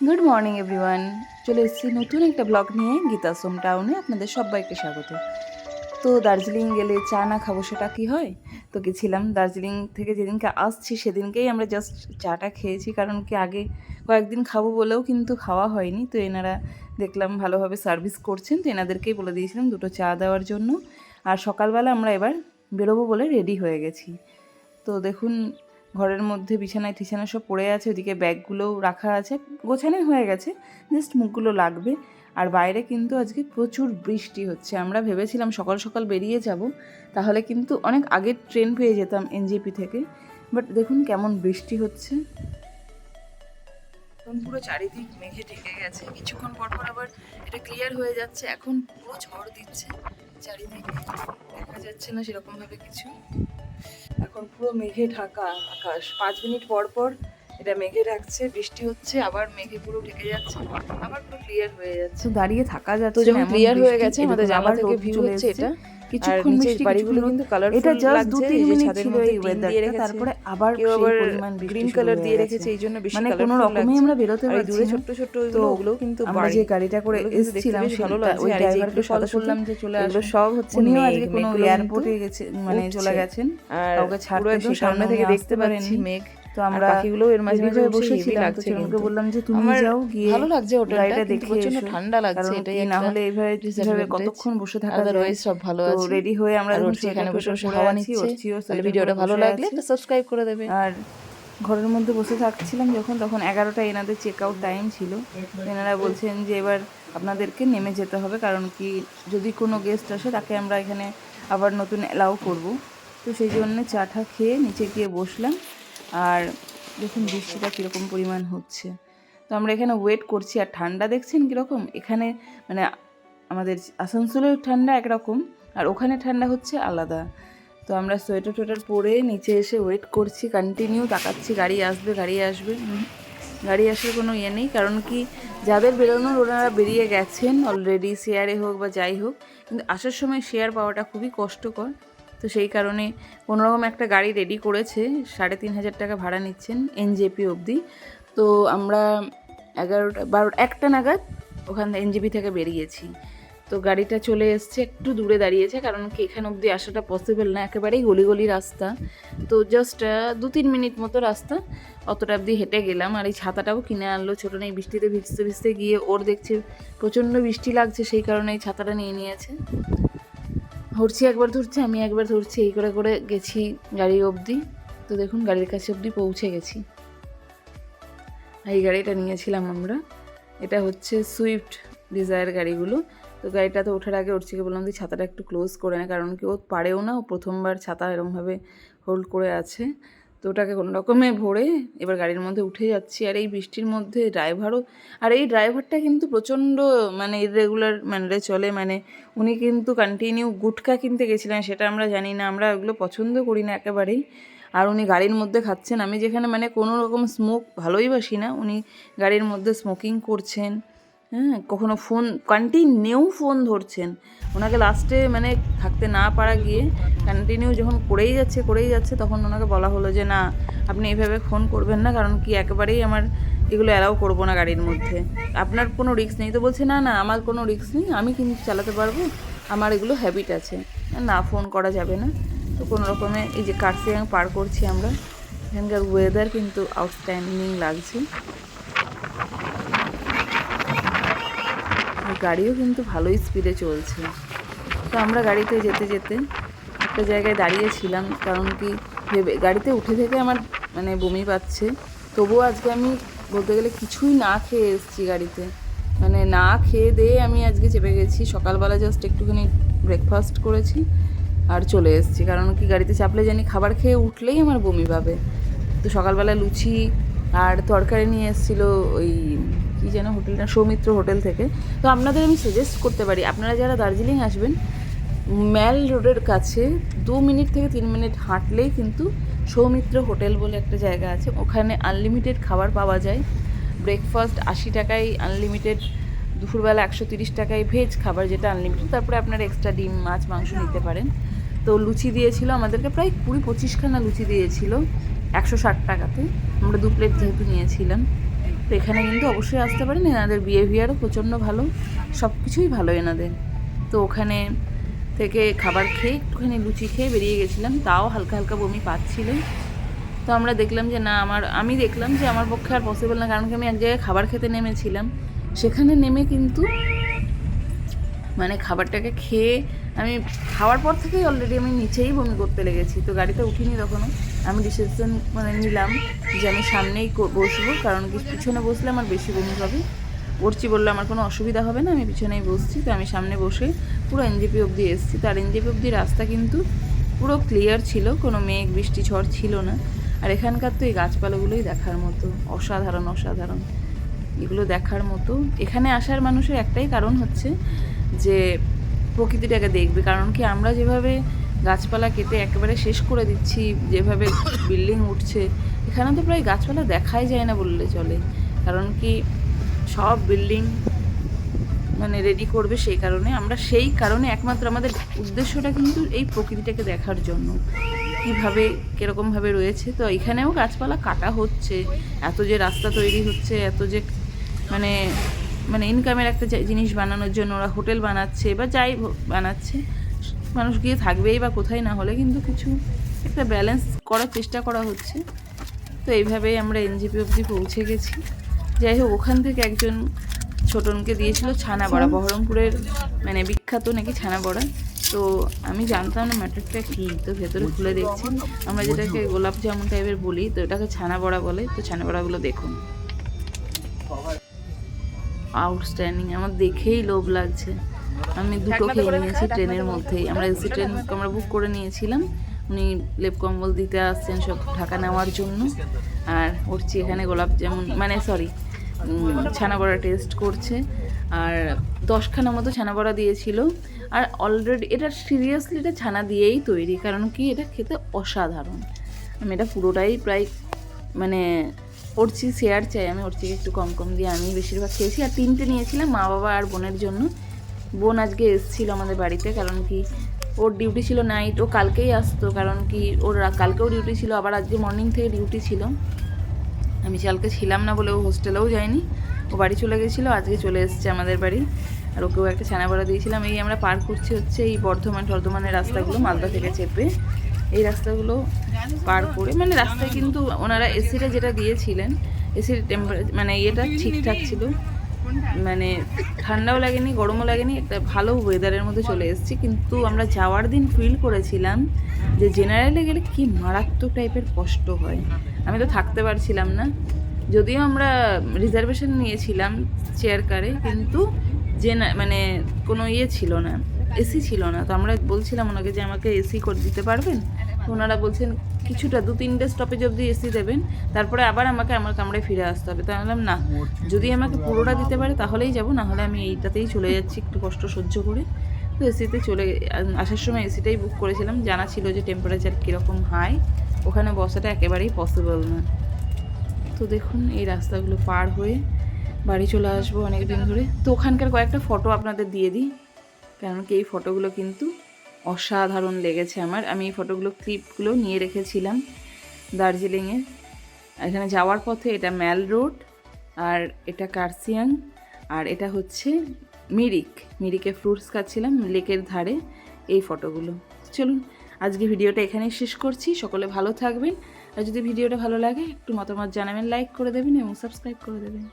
Good morning everyone, চলে এসেছি নতুন একটা ব্লগ নিয়ে গীতাশ্রম টাউনে। আপনাদের সবাইকে স্বাগত। তো দার্জিলিং গেলে চা না খাবো সেটা কি হয়? তো গেছিলাম দার্জিলিং থেকে, যেদিনকে আসছি সেদিনকেই আমরা জাস্ট চাটা খেয়েছি, কারণ কি আগে কয়েকদিন খাবো বলেও কিন্তু খাওয়া হয়নি। তো এনারা দেখলাম ভালোভাবে সার্ভিস করছেন, তো এনাদেরকেই বলে দিয়েছিলাম দুটো চা দেওয়ার জন্য। আর সকালবেলা আমরা এবার বেরোবো বলে রেডি হয়ে গেছি। তো দেখুন, ঘরের মধ্যে বিছানায় টিছানা সব পড়ে আছে, ওদিকে ব্যাগগুলোও রাখা আছে, গোছানোই হয়ে গেছে, জাস্ট মুখগুলো লাগবে। আর বাইরে কিন্তু আজকে প্রচুর বৃষ্টি হচ্ছে। আমরা ভেবেছিলাম সকাল সকাল বেরিয়ে যাব, তাহলে কিন্তু অনেক আগের ট্রেন পেয়ে যেতাম এনজেপি থেকে, বাট দেখুন কেমন বৃষ্টি হচ্ছে। এখন পুরো চারিদিক মেঘে ঢেকে গেছে, কিছুক্ষণ পর পর আবার এটা ক্লিয়ার হয়ে যাচ্ছে। এখন পুরো ঝড় দিচ্ছে, চারিদিক দেখা যাচ্ছে না সেরকমভাবে কিছু। এখন পুরো মেঘে ঢাকা আকাশ, 5 মিনিট পর পর এটা মেঘে ঢাকছে, বৃষ্টি হচ্ছে, আবার মেঘে পুরো ঢেকে যাচ্ছে, আবার পুরো ক্লিয়ার হয়ে যাচ্ছে, দাঁড়িয়ে থাকা যাচ্ছে। তো যখন ক্লিয়ার হয়ে গেছে আমাদের জানলা থেকে ভিউ হচ্ছে এটা, কিছুক্ষণ নিচের বাড়িগুলো কিন্তু কালারফুল এটা জাস্ট লাগছে। 2-3 এই যে মিনিট ছাদের ছিল মধ্যে এই ওয়েদারটা, তারপরে আবার কেউ আবার পরিমাণ বৃষ্টি গ্রিন শুরু কালার হয়ে দিয়ে গেছে। রেখেছে, এই জন্য বেশি মানে কালারফুল কোনো রকমই লাগছে। আমরা বেরোতে আর এই দূরে পারছি না। ছোট্ট ছোট্ট তো ওগুলো কিন্তু আমরা যে গাড়িটা করে এসেছিলাম ভালো লাগছে। ওই আর এই যে ড্রাইভারকে কথা বললাম যে চলে এগুলো আসুন। সব হচ্ছে উনিও মেঘ, আজকে কোনো মেঘগুলো এয়ারপোর্টে গেছে, মানে চলে গেছেন, আর কাউকে ছাড়তে, তো সামনে থেকে দেখতে আসতে পাচ্ছি পারেননি। মেঘ। তো আমরা পাখিগুলো এর মাঝে মাঝে বসেছিলাম, তো লাগছে। চরণকে বললাম যে তুমি আমার যাও, গিয়ে ভালো লাগছে গাড়িটা হোটেলটা, দেখে প্রচন্ড এসো, ঠান্ডা লাগছে, কারণ এটাই কি না হলে এইভাবে কতক্ষণ বসে থাকা যায়। আদারওয়াইজ সব ভালো তো আছে। রেডি হয়ে আমরা আর যখন এখানে বসে বসে পরে হাওয়া আছি, নিচ্ছে। ওরচিও তাহলে ভিডিওটা ভালো লাগলে একটা সাবস্ক্রাইব করে দেবে। আর ঘরের মধ্যে বসে থাকছিলাম যখন, তখন 11টা এনাদের চেক আউট টাইম ছিল। এনারা বলছেন যে এবার আপনাদেরকে নেমে যেতে হবে, কারণ কি যদি কোনো গেস্ট আসে তাকে আমরা এখানে আবার নতুন অ্যালাউ করব। তো সেই জন্যে চাটা খেয়ে নিচে গিয়ে বসলাম। আর দেখুন বৃষ্টিটা কীরকম পরিমাণ হচ্ছে। তো আমরা এখানে ওয়েট করছি, আর ঠান্ডা দেখছেন কীরকম এখানে, মানে আমাদের আসানসোলের ঠান্ডা একরকম, আর ওখানে ঠান্ডা হচ্ছে আলাদা। তো আমরা সোয়েটার টোয়েটার পরে নিচে এসে ওয়েট করছি, কন্টিনিউ তাকাচ্ছি গাড়ি আসবে গাড়ি আসবে। গাড়ি আসার কোনো ইয়ে নেই, কারণ কি যাদের বেরোনোর ওনারা বেরিয়ে গেছেন অলরেডি, শেয়ারে হোক বা যাই হোক, কিন্তু আসার সময় শেয়ার পাওয়াটা খুবই কষ্টকর। তো সেই কারণে কোনোরকম একটা গাড়ি রেডি করেছে, 3,500 টাকা ভাড়া নিচ্ছেন এনজেপি অবধি। তো আমরা 1টা নাগাদ ওখান এনজেপি থেকে বেরিয়েছি। তো গাড়িটা চলে এসছে, একটু দূরে দাঁড়িয়েছে, কারণ কি এখানে অবধি আসাটা পসিবল না, একেবারেই গলি গলি রাস্তা। তো জাস্ট 2-3 মিনিট মতো রাস্তা, অতটা অবধি হেঁটে গেলাম। আর এই ছাতাটাও কিনে আনলো ছোটো, নেই বৃষ্টিতে ভিজতে ভিজতে গিয়ে ওর দেখছি প্রচণ্ড বৃষ্টি লাগছে, সেই কারণে এই ছাতাটা নিয়ে নিয়েছে। ধরছি একবার, ধরছি আমি একবার, ধরছি, এই করে করে গেছি গাড়ি অবধি। তো দেখুন গাড়ির কাছে অবধি পৌঁছে গেছি। এই গাড়িটা নিয়েছিলাম আমরা, এটা হচ্ছে সুইফট ডিজায়ার গাড়িগুলো। তো গাড়িটাতে ওঠার আগে ওরচিকে বললাম যে ছাতাটা একটু ক্লোজ করে নেয়, কারণ কি ও পারেও না, ও প্রথমবার ছাতা এরকমভাবে হোল্ড করে আছে। তো ওটাকে কোনো রকমে ভরে এবার গাড়ির মধ্যে উঠে যাচ্ছি। আর এই বৃষ্টির মধ্যে ড্রাইভারও, আর এই ড্রাইভারটা কিন্তু প্রচণ্ড মানে ইররেগুলার ম্যানারে চলে, মানে উনি কিন্তু কন্টিনিউ গুটখা কিনতে গেছিলেন, সেটা আমরা জানি না, আমরা ওগুলো পছন্দ করি না একেবারেই। আর উনি গাড়ির মধ্যে খাচ্ছেন, আমি যেখানে মানে কোনো রকম স্মোক ভালোই বাসি না, উনি গাড়ির মধ্যে স্মোকিং করছেন। হ্যাঁ, কখনো ফোন, কন্টিনিউ ফোন ধরছেন। ওনাকে লাস্টে মানে থাকতে না পারা গিয়ে কন্টিনিউ যখন করেই যাচ্ছে, তখন ওনাকে বলা হলো যে না, আপনি এইভাবে ফোন করবেন না, কারণ কি একেবারেই আমার এগুলো অ্যালাউ করবো না গাড়ির মধ্যে, আপনার কোনো রিস্ক নেই। তো বলছে না না, আমার কোনো রিস্ক নেই, আমি কিন্তু চালাতে পারবো, আমার এগুলো হ্যাবিট আছে, না ফোন করা যাবে না। তো কোনো রকমে এই যে কার্সিয়াং পার করছি আমরা, এখানকার ওয়েদার কিন্তু আউটস্ট্যান্ডিং লাগছে। গাড়িও কিন্তু ভালোই স্পিডে চলছে। তো আমরা গাড়িতে যেতে যেতে একটা জায়গায় দাঁড়িয়েছিলাম, কারণ কি গাড়িতে উঠে থেকে আমার মানে বমি পাচ্ছে। তবুও আজকে আমি বলতে গেলে কিছুই না খেয়ে এসেছি গাড়িতে, মানে না খেয়ে দিয়ে আমি আজকে চেপে গেছি। সকালবেলা জাস্ট একটুখানি ব্রেকফাস্ট করেছি আর চলে এসেছি, কারণ কি গাড়িতে চাপলে জানি খাবার খেয়ে উঠলেই আমার বমি পাবে। তো সকালবেলা লুচি আর তরকারি নিয়ে এসেছিলো ওই কী যেন হোটেলটা, সৌমিত্র হোটেল থেকে। তো আপনাদের আমি সাজেস্ট করতে পারি, আপনারা যারা দার্জিলিং আসবেন, ম্যাল রোডের কাছে 2 মিনিট থেকে 3 মিনিট হাঁটলেই কিন্তু সৌমিত্র হোটেল বলে একটা জায়গা আছে, ওখানে আনলিমিটেড খাবার পাওয়া যায়। ব্রেকফাস্ট 80 টাকায় আনলিমিটেড, দুপুরবেলা 130 টাকায় ভেজ খাবার যেটা আনলিমিটেড, তারপরে আপনারা এক্সট্রা ডিম মাছ মাংস নিতে পারেন। তো লুচি দিয়েছিল আমাদেরকে, প্রায় 20-25 খানা লুচি দিয়েছিল 160 টাকাতে। আমরা 2 প্লেট যেহেতু নিয়েছিলাম, তো এখানে কিন্তু অবশ্যই আসতে পারেন, এনাদের বিহেভিয়ারও প্রচণ্ড ভালো, সব কিছুই ভালো এনাদের। তো ওখানে থেকে খাবার খেয়ে একটুখানি লুচি খেয়ে বেরিয়ে গেছিলাম, তাও হালকা হালকা বমি পাচ্ছিলেন। তো আমরা দেখলাম যে না, আমি দেখলাম যে আমার পক্ষে আর পসিবল না, কারণ কি আমি এক জায়গায় খাবার খেতে নেমেছিলাম, সেখানে নেমে কিন্তু মানে খাবারটাকে খেয়ে আমি খাওয়ার পর থেকেই অলরেডি আমি নিচেই বমি করতে লেগেছি। তো গাড়িতে উঠিনি তখনও, আমি ডিসিশন মানে নিলাম যে আমি সামনেই বসবো, কারণ কি পিছনে বসলে আমার বেশি বমি হবে। পড়ছি বললে আমার কোনো অসুবিধা হবে না, আমি পিছনেই বসছি। তো আমি সামনে বসে পুরো এনজেপি অবধি এসেছি। তো আর এনজেপি অবধি রাস্তা কিন্তু পুরো ক্লিয়ার ছিল, কোনো মেঘ বৃষ্টি ঝড় ছিল না। আর এখানকার তো এই গাছপালাগুলোই দেখার মতো, অসাধারণ অসাধারণ, এগুলো দেখার মতো। এখানে আসার মানুষের একটাই কারণ হচ্ছে যে প্রকৃতিটাকে দেখবে, কারণ কি আমরা যেভাবে গাছপালা কেটে একেবারে শেষ করে দিচ্ছি, যেভাবে বিল্ডিং উঠছে, এখানে তো প্রায় গাছপালা দেখাই যায় না বললে চলে। কারণ কি সব বিল্ডিং মানে রেডি করবে, সেই কারণে একমাত্র আমাদের উদ্দেশ্যটা কিন্তু এই প্রকৃতিটাকে দেখার জন্য কীভাবে কীরকমভাবে রয়েছে। তো এখানেও গাছপালা কাটা হচ্ছে, এত যে রাস্তা তৈরি হচ্ছে, এত যে মানে মানে ইনকামের একটা জিনিস বানানোর জন্য ওরা হোটেল বানাচ্ছে বা যাই বানাচ্ছে, মানুষ গিয়ে থাকবেই বা কোথায়, না হলে কিন্তু কিছু একটা ব্যালেন্স করার চেষ্টা করা হচ্ছে। তো এইভাবেই আমরা এনজেপি অবধি পৌঁছে গেছি। যাই হোক, ওখান থেকে একজন ছোটনকে দিয়েছিল ছানা বড়া, বহরমপুরের মানে বিখ্যাত নাকি ছানা বড়া। তো আমি জানতাম না ম্যাটারটা কী, তো ভেতরে খুলে দেখছি, আমরা যেটাকে গোলাপ জামুন টাইপের বলি, তো এটাকে ছানা বড়া বলে। তো ছানা বড়াগুলো দেখুন, আউটস্ট্যান্ডিং, আমার দেখেই লোভ লাগছে। আমি দুটো খেয়ে নিয়েছি ট্রেনের মধ্যেই, আমরা এসি ট্রেন আমরা বুক করে নিয়েছিলাম, উনি লেপ কম্বল দিতে আসছেন সব ঢাকা নেওয়ার জন্য। আর উঠছি এখানে গোলাপ জামুন মানে সরি ছানা বড়া টেস্ট করছে। আর 10খানা মতো ছানা বড়া দিয়েছিল। আর অলরেডি এটা সিরিয়াসলি এটা ছানা দিয়েই তৈরি, কারণ কি এটা খেতে অসাধারণ। আমি এটা পুরোটাই প্রায় মানে ওরচি শেয়ার চাই, আমি ওরচিকে একটু কম কম দিয়ে আমি বেশিরভাগ খেয়েছি। আর 3টে নিয়েছিলাম মা বাবা আর বোনের জন্য। বোন আজকে এসেছিলো আমাদের বাড়িতে, কারণ কি ওর ডিউটি ছিল নাইট, ও কালকেই আসতো, কারণ কি ওর কালকেও ডিউটি ছিল, আবার আজকে মর্নিং থেকে ডিউটি ছিল। আমি কালকে ছিলাম না বলে ও হোস্টেলেও যায়নি, ও বাড়ি চলে গেছিলো, আজকে চলে এসেছে আমাদের বাড়ি। আর ওকেও একটা ছানা বড়া দিয়েছিলাম। এই আমরা পার করছি হচ্ছে এই বর্ধমানের রাস্তাগুলো, মালদা থেকে চেপে এই রাস্তাগুলো পার করে, মানে রাস্তায় কিন্তু ওনারা এসিটা যেটা দিয়েছিলেন, এসির মানে ইয়েটা ঠিকঠাক ছিল, মানে ঠান্ডাও লাগেনি গরমও লাগেনি, একটা ভালো ওয়েদারের মধ্যে চলে এসেছি। কিন্তু আমরা যাওয়ার দিন ফিল করেছিলাম যে জেনারেলে গেলে কি মারাত্মক টাইপের কষ্ট হয়। আমি তো থাকতে পারছিলাম না, যদিও আমরা রিজার্ভেশন নিয়েছিলাম চেয়ার কারে, কিন্তু মানে কোনো ইয়ে ছিল না, এসি ছিল না। তো আমরা বলছিলাম ওনাকে যে আমাকে এসি করে দিতে পারবেন, তো ওনারা বলছেন কিছুটা 2-3টে স্টপেজ অবধি এসি দেবেন, তারপরে আবার আমাকে আমার কামরায় ফিরে আসতে হবে। তো আমি বললাম না, যদি আমাকে পুরোটা দিতে পারে তাহলেই যাব, না হলে আমি এইটাতেই চলে যাচ্ছি একটু কষ্ট সহ্য করে। তো এসিতে আসার সময় এসিটাই বুক করেছিলাম, জানা ছিল যে টেম্পারেচার কীরকম হাই, ওখানে বসাটা একেবারেই পসিবল না। তো দেখুন এই রাস্তাগুলো পার হয়ে বাড়ি চলে আসবো অনেক দিন ধরে। তো ওখানকার কয়েকটা ফটো আপনাদের দিয়ে দিই, কারণ কি এই ফটোগুলো কিন্তু অসাধারণ লেগেছে আমার। আমি এই ফটোগুলো ক্লিপগুলো নিয়ে রেখেছিলাম দার্জিলিংয়ে। এখানে যাওয়ার পথে এটা ম্যাল রোড, আর এটা কার্সিয়াং, আর এটা হচ্ছে মিরিকে ফ্রুটস খাচ্ছিলাম লেকের ধারে, এই ফটোগুলো। চলুন আজকে ভিডিওটা এখানেই শেষ করছি, সকলে ভালো থাকবেন। আর যদি ভিডিওটা ভালো লাগে একটু মতামত জানাবেন, লাইক করে দেবেন এবং সাবস্ক্রাইব করে দেবেন।